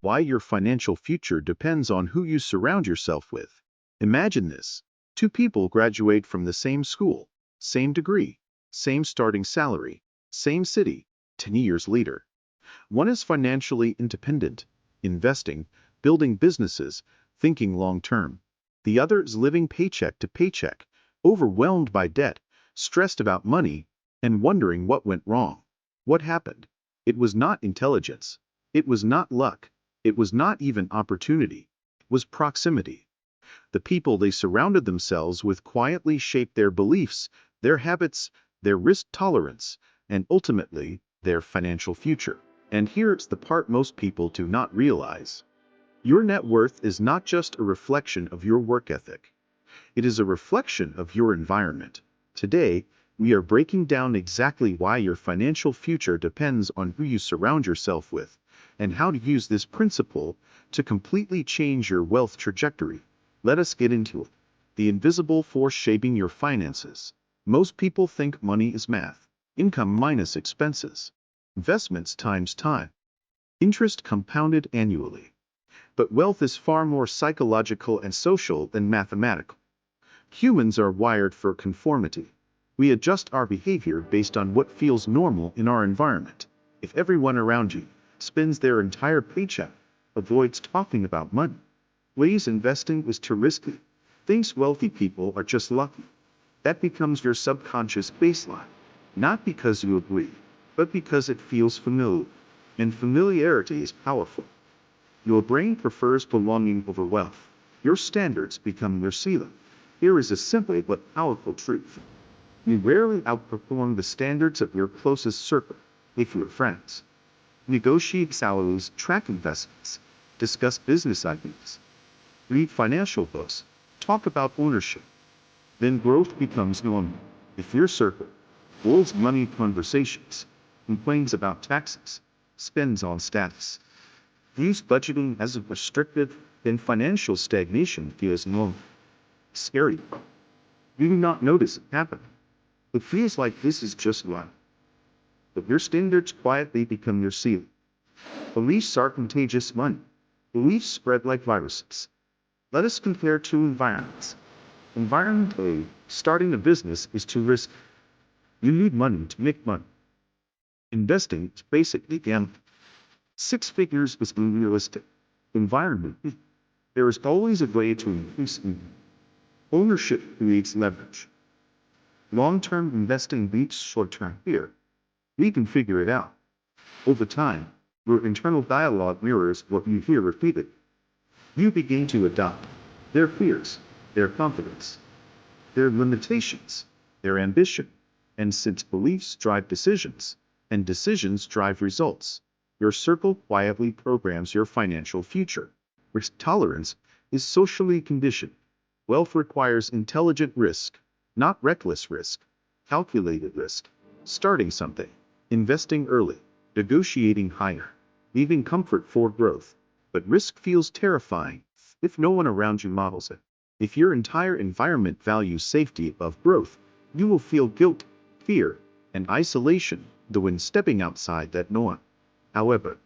Why your financial future depends on who you surround yourself with. Imagine this. Two people graduate from the same school, same degree, same starting salary, same city, 10 years later. One is financially independent, investing, building businesses, thinking long term. The other is living paycheck to paycheck, overwhelmed by debt, stressed about money, and wondering what went wrong. What happened? It was not intelligence. It was not luck. It was not even opportunity. It was proximity. The people they surrounded themselves with quietly shaped their beliefs, their habits, their risk tolerance, and ultimately, their financial future. And here's the part most people do not realize. Your net worth is not just a reflection of your work ethic. It is a reflection of your environment. Today, we are breaking down exactly why your financial future depends on who you surround yourself with, and how to use this principle to completely change your wealth trajectory. Let us get into it. The invisible force shaping your finances. Most people think money is math. Income minus expenses. Investments times time. Interest compounded annually. But wealth is far more psychological and social than mathematical. Humans are wired for conformity. We adjust our behavior based on what feels normal in our environment. If everyone around you spends their entire paycheck, avoids talking about money, weighs investing is too risky, thinks wealthy people are just lucky, that becomes your subconscious baseline. Not because you agree, but because it feels familiar. And familiarity is powerful. Your brain prefers belonging over wealth. Your standards become your ceiling. Here is a simple but powerful truth. You rarely outperform the standards of your closest circle. If your friends negotiate salaries, track investments, discuss business ideas, read financial books, talk about ownership, then growth becomes normal. If your circle holds money conversations, complains about taxes, spends on status, views budgeting as a restrictive, then financial stagnation feels normal. Scary. You do not notice it happen. It feels like this is just life. But your standards quietly become your ceiling. Beliefs are contagious money. Beliefs spread like viruses. Let us compare two environments. Environment A, starting a business is too risky. You need money to make money. Investing is basically gambling. 6 figures is unrealistic. Environment B, there is always a way to increase income. Ownership creates leverage. Long-term investing beats short-term fear. We can figure it out. Over time, your internal dialogue mirrors what you hear repeated. You begin to adopt their fears, their confidence, their limitations, their ambition. And since beliefs drive decisions, and decisions drive results, your circle quietly programs your financial future. Risk tolerance is socially conditioned. Wealth requires intelligent risk, not reckless risk, calculated risk. Starting something, investing early, negotiating higher, leaving comfort for growth. But risk feels terrifying if no one around you models it. If your entire environment values safety above growth, you will feel guilt, fear, and isolation, though when stepping outside that norm. However,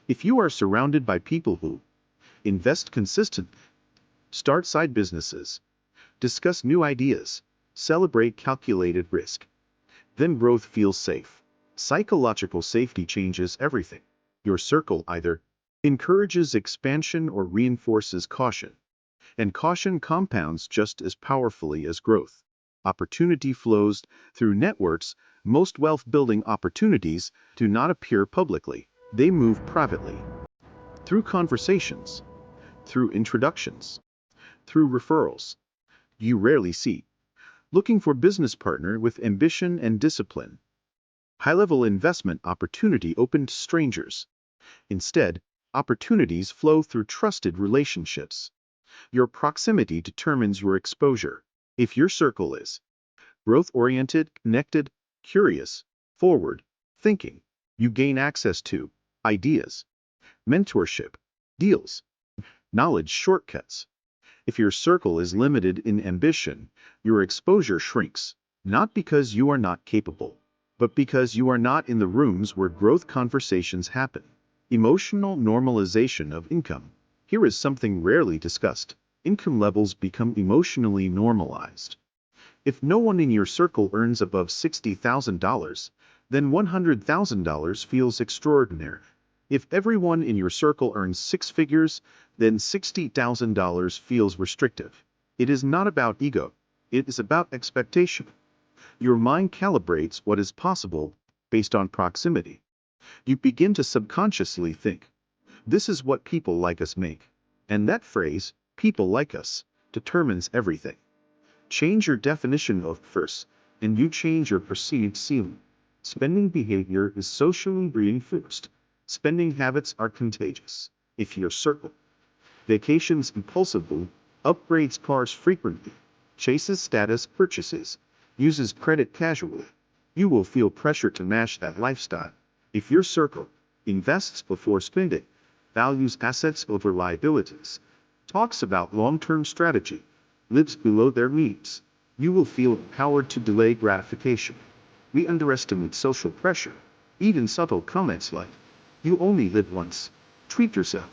if you are surrounded by people who invest consistently, start side businesses, discuss new ideas, celebrate calculated risk, then growth feels safe. Psychological safety changes everything. Your circle either encourages expansion or reinforces caution, and caution compounds just as powerfully as growth. Opportunity flows through networks. Most wealth-building opportunities do not appear publicly. They move privately, through conversations, through introductions, through referrals. You rarely see. Looking for business partner with ambition and discipline. High-level investment opportunity open to strangers. Instead, opportunities flow through trusted relationships. Your proximity determines your exposure. If your circle is growth-oriented, connected, curious, forward, thinking, you gain access to ideas, mentorship, deals, knowledge shortcuts. If your circle is limited in ambition, your exposure shrinks, not because you are not capable, but because you are not in the rooms where growth conversations happen. Emotional normalization of income. Here is something rarely discussed. Income levels become emotionally normalized. If no one in your circle earns above $60,000, then $100,000 feels extraordinary. If everyone in your circle earns six figures, then $60,000 feels restrictive. It is not about ego. It is about expectation. Your mind calibrates what is possible based on proximity. You begin to subconsciously think, this is what people like us make. And that phrase, people like us, determines everything. Change your definition of first, and you change your perceived ceiling. Spending behavior is socially reinforced. Spending habits are contagious. If your circle vacations impulsively, upgrades cars frequently, chases status purchases, uses credit casually, you will feel pressure to match that lifestyle. If your circle invests before spending, values assets over liabilities, talks about long-term strategy, lives below their means, you will feel empowered to delay gratification. We underestimate social pressure. Even subtle comments like, you only live once. Treat yourself.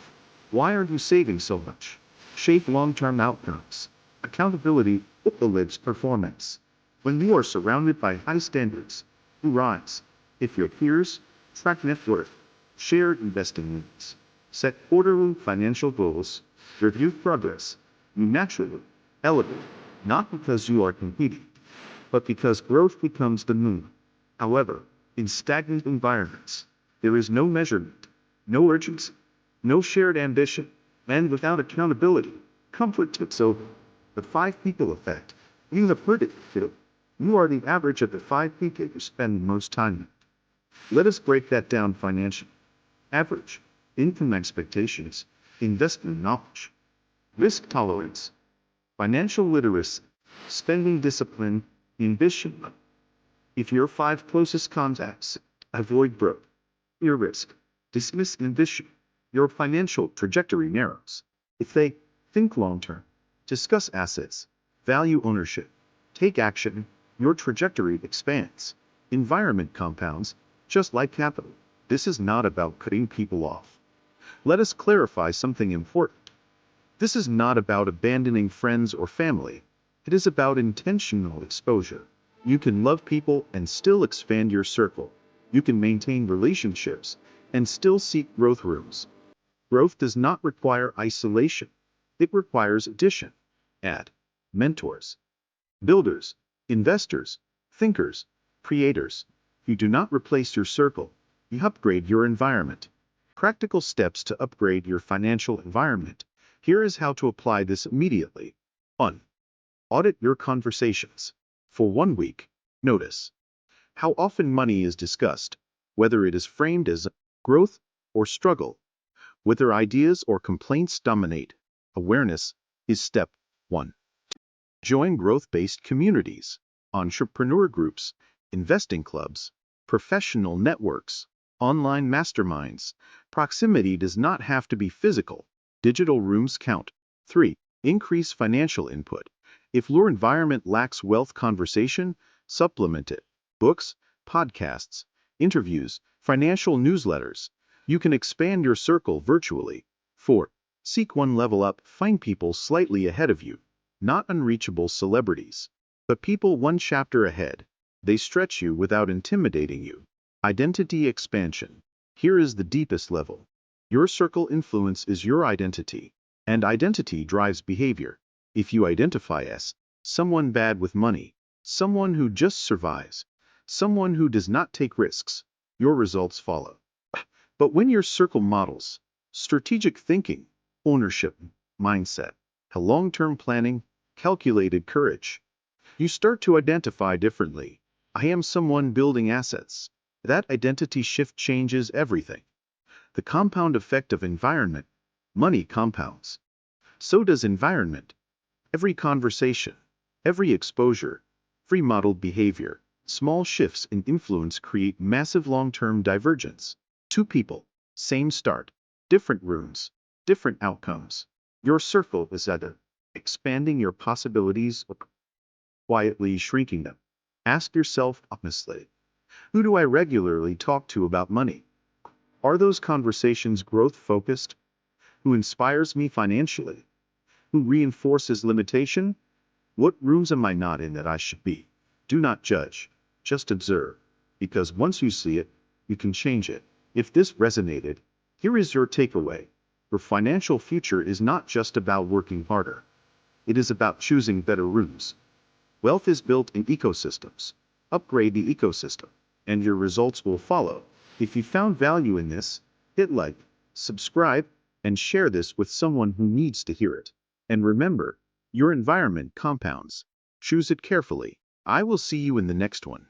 Why are you saving so much? Shape long-term outcomes. Accountability overlives performance. When you are surrounded by high standards, you rise. If your peers track net worth, share investing needs, set quarterly financial goals, review progress, you naturally elevate, not because you are competing, but because growth becomes the norm. However, in stagnant environments, there is no measurement, no urgency, no shared ambition, and without accountability, comfort tips over. The five people effect. You have heard it too. You are the average of the five people you spend the most time with. Let us break that down financially. Average, income expectations, investment knowledge, risk tolerance, financial literacy, spending discipline, ambition. If your five closest contacts avoid growth, your risk, dismiss ambition, your financial trajectory narrows. If they think long-term, discuss assets, value ownership, take action, your trajectory expands. Environment compounds, just like capital. This is not about cutting people off. Let us clarify something important. This is not about abandoning friends or family. It is about intentional exposure. You can love people and still expand your circle. You can maintain relationships and still seek growth rooms. Growth does not require isolation. It requires addition. Add mentors, builders, investors, thinkers, creators. You do not replace your circle. You upgrade your environment. Practical steps to upgrade your financial environment. Here is how to apply this immediately. 1. Audit your conversations. For 1 week, notice how often money is discussed, whether it is framed as growth or struggle, whether ideas or complaints dominate. Awareness is step 1. Join growth-based communities, entrepreneur groups, investing clubs, professional networks, online masterminds. Proximity does not have to be physical. Digital rooms count. 3. Increase financial input. If your environment lacks wealth conversation, supplement it. Books, podcasts, interviews, financial newsletters. You can expand your circle virtually. 4. Seek one level up. Find people slightly ahead of you. Not unreachable celebrities, but people one chapter ahead. They stretch you without intimidating you. Identity expansion. Here is the deepest level. Your circle influence is your identity, and identity drives behavior. If you identify as someone bad with money, someone who just survives, someone who does not take risks, your results follow. But when your circle models strategic thinking, ownership, mindset, long-term planning, calculated courage, you start to identify differently. I am someone building assets. That identity shift changes everything. The compound effect of environment. Money compounds. So does environment. Every conversation, every exposure, every modeled behavior, small shifts in influence create massive long-term divergence. Two people, same start, different rooms, different outcomes. Your circle is either expanding your possibilities or quietly shrinking them. Ask yourself honestly, who do I regularly talk to about money? Are those conversations growth-focused? Who inspires me financially? Who reinforces limitation? What rooms am I not in that I should be? Do not judge, just observe, because once you see it, you can change it. If this resonated, here is your takeaway. Your financial future is not just about working harder. It is about choosing better rooms. Wealth is built in ecosystems. Upgrade the ecosystem, and your results will follow. If you found value in this, hit like, subscribe, and share this with someone who needs to hear it. And remember, your environment compounds. Choose it carefully. I will see you in the next one.